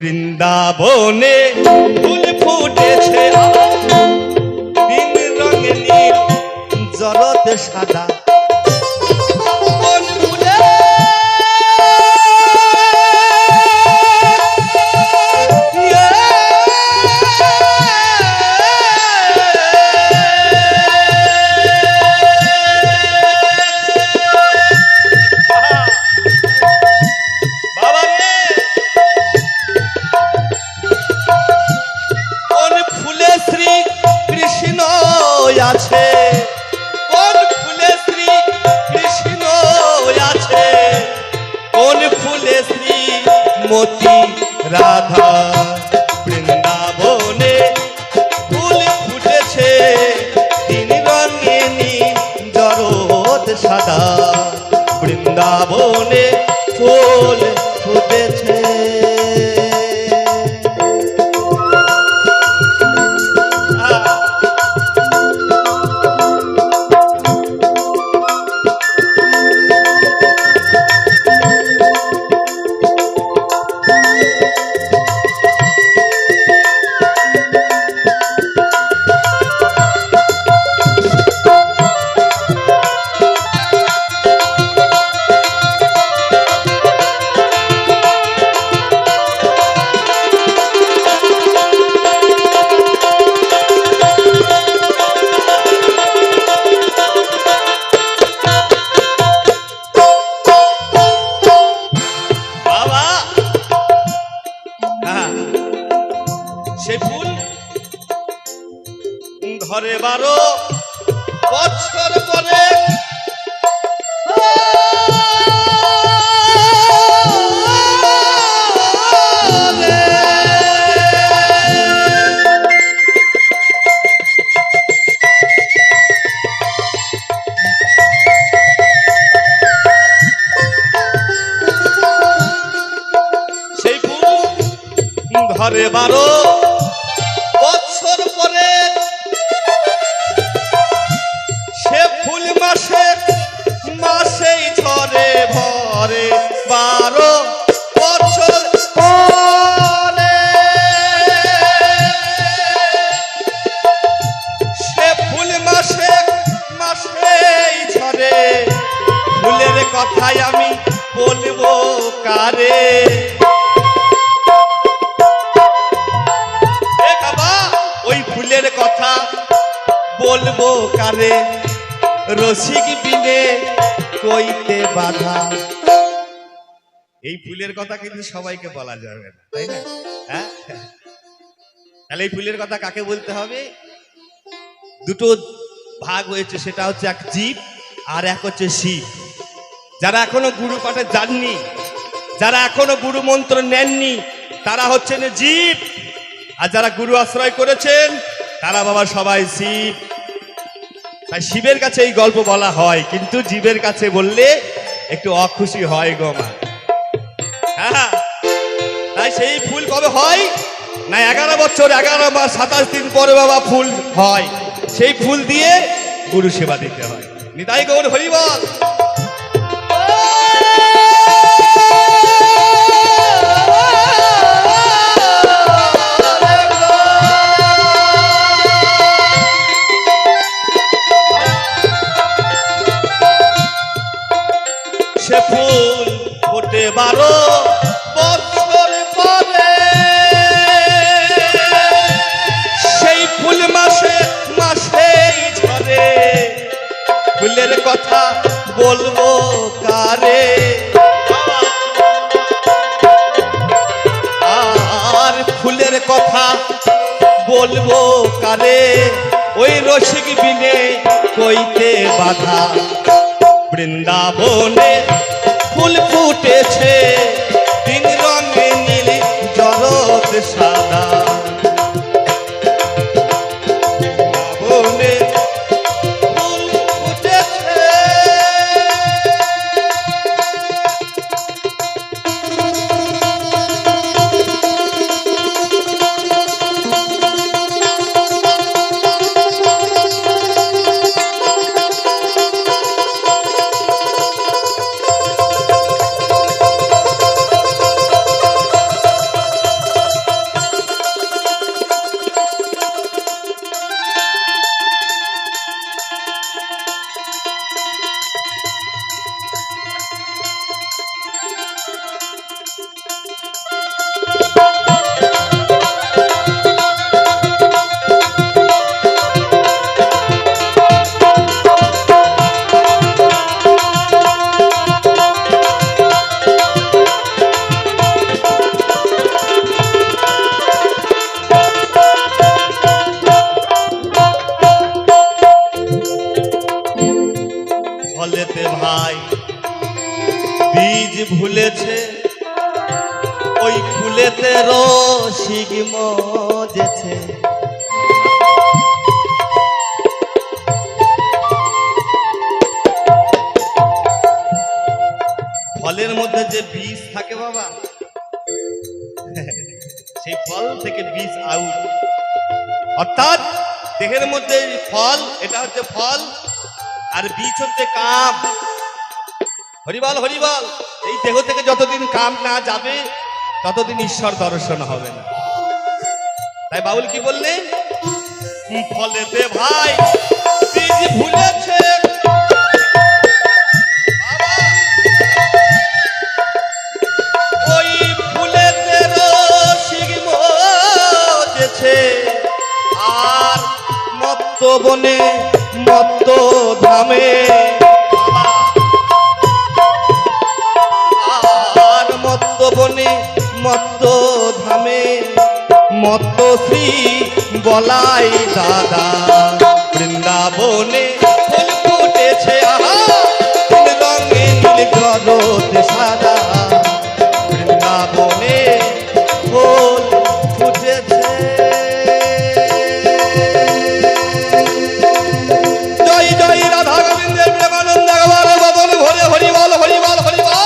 বৃন্দাবনে ফুল ফুটেছে তিন রঙে নীল জরতে সাদা আছে কোন ফুলে শ্রী কৃষ্ণ আছে কোন ফুলে শ্রী মতি রাধা বৃন্দাবনে ফুল ফুটেছে তিন রঙে নীল জরদ সাদা বৃন্দাবনে ফুল ফুটেছে ঘরে 12 বছর পরে সেই ফুল ঘরে 12 বছর পরে সে ফুল মাসে মাসেই ঝরে ভরে 12 বছর পরে সে ফুল মাসে মাসেই ঝরে ফুলের কথাই আমি বলবো কারে ওই ফুলের কথা বলবো কারে রসিক বিনে কইতে বাধা এই ফুলের কথা কিন্তু সবাইকে বলা যাবে না তাই না হ্যাঁ তাহলে এই ফুলের কথা কাকে বলতে হবে দুটো ভাগ হয়েছে সেটা হচ্ছে এক জীব আর এক হচ্ছে শিব যারা এখনো গুরু পাঠে যাননি যারা এখনো গুরু মন্ত্র নেননি তারা হচ্ছেন জীব আর যারা গুরু আশ্রয় করেছেন তারা বাবা সবাই শিব তাই শিবের কাছে এই গল্প বলা হয় কিন্তু জীবের কাছে বললে একটু অখুশি হয় গো মা হ্যাঁ তাই সেই ফুল কবে হয় না 11 বছর 11 মাস 27 দিন পরে বাবা ফুল হয় সেই ফুল দিয়ে গুরু সেবা দিতে হয় নিতাই গৌর হরি বল সে ফুল ফোটে 12 বছর পরে সেই ফুল মাসে মাসেই ঝরে ফুলের কথা বলবো কারে আর ফুলের কথা বলবো কারে ওই রসিক বিনে কইতে বাধা বৃন্দাবনে ফুল ফুটেছে তিন রঙে নীল জরদ সাদা বৃন্দাবনে ফুল ফুটেছে ফুলেতে রসিক মজেছে, ফলের মধ্যে যে বীজ থাকে বাবা, সেই ফল থেকে বীজ আউট, অর্থাৎ দেহের মধ্যে ফল, এটা হচ্ছে ফল, আর বীজ হচ্ছে কাম। হরিবল হরিবল। এই দেহ থেকে যতদিন কাম না যাবে ততদিন ঈশ্বর দর্শন হবে না। তাই বাউল কি বললেন, ফলেতে ভাই বীজ ভুলেছে, ওই ফুলেতে রসিক মজেছে, আর মত্ত বনে মত্ত ধামে, আর মত্ত বনে মত্ত ধামে মত্ত শ্রী বলাই দাদা, বৃন্দাবনে ফুল ফুটেছে আহা, রঙে নীল জগৎ সাদা, বৃন্দাবনে ফুল ফুটেছে। জয় জয় রাধা গোবিন্দের প্রেমানন্দ বদন ভরে হরিবল হরিবল হরিবল।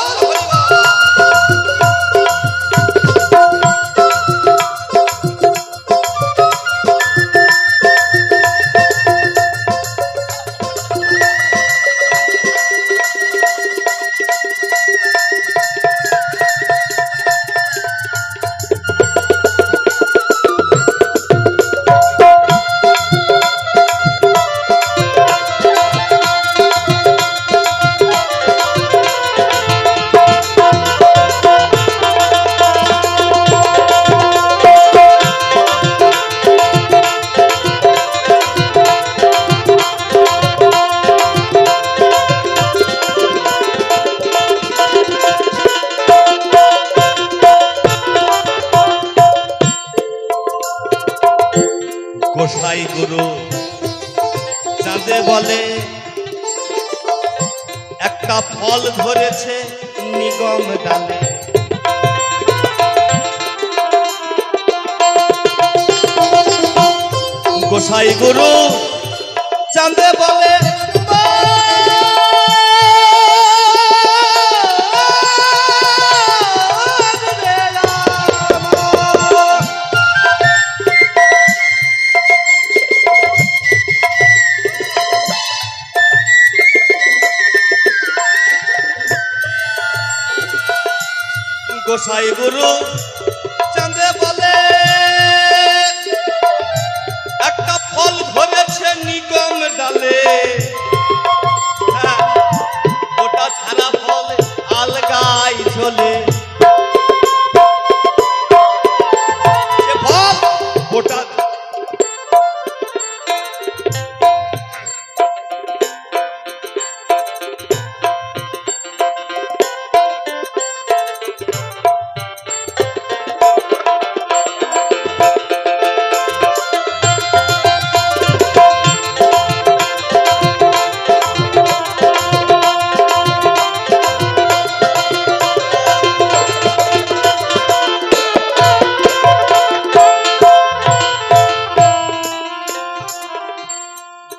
গোসাই গুরু চাঁদে বলে, একটা ফল ধরেছে নিগম ডালে, গোসাই গুরু চাঁদে বলে, গোসাই গুরু চাঁদে বলে, একটা ফল ধরেছে নিগম ডালে, ওটা ছাড়া ফল আলগাই ঝোলে, সে ফল ওটা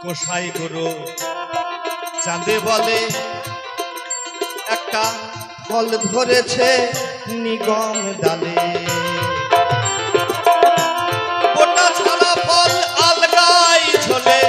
গোসাই গুরু চাঁদে বলে, একটা ফল ধরেছে নিগম ডালে, ওটা ছাড়া ফল আলগাই ঝোলে,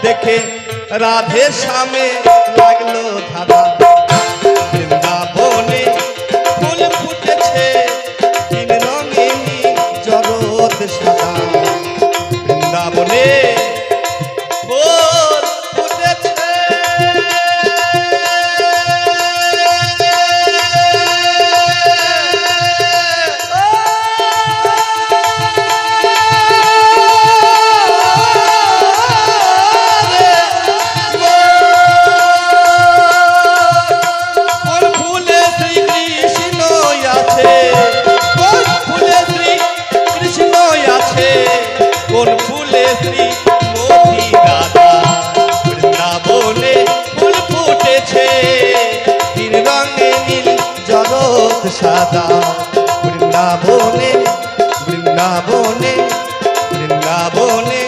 দেখে রাধে শ্যামে লাগলো ধারা, বৃন্দাবনে ফুল ফুটেছে তিন রঙিনী জগৎ সাদা, বৃন্দাবনে ফুল ফুটেছে। সাদা বৃন্দাবনে বৃন্দাবনে বৃন্দাবনে